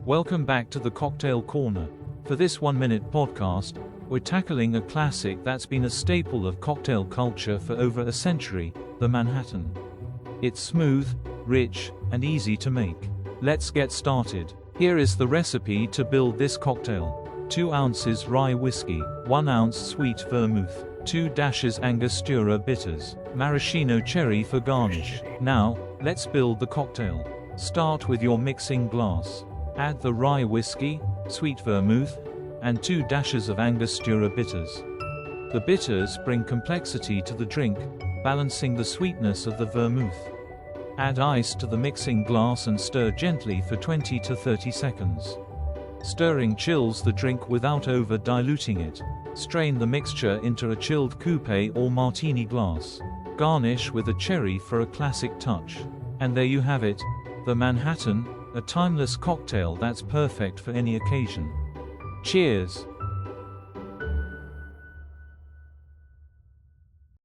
Welcome back to the Cocktail Corner. For this 1-minute podcast, we're tackling a classic that's been a staple of cocktail culture for over a century, the Manhattan. It's smooth, rich, and easy to make. Let's get started. Here is the recipe to build this cocktail. 2 ounces rye whiskey, 1 ounce sweet vermouth, 2 dashes Angostura Bitters, maraschino cherry for garnish. Now, let's build the cocktail. Start with your mixing glass. Add the rye whiskey, sweet vermouth, and 2 dashes of Angostura Bitters. The bitters bring complexity to the drink, balancing the sweetness of the vermouth. Add ice to the mixing glass and stir gently for 20 to 30 seconds. Stirring chills the drink without over-diluting it. Strain the mixture into a chilled coupe or martini glass. Garnish with a cherry for a classic touch. And there you have it, the Manhattan, a timeless cocktail that's perfect for any occasion. Cheers!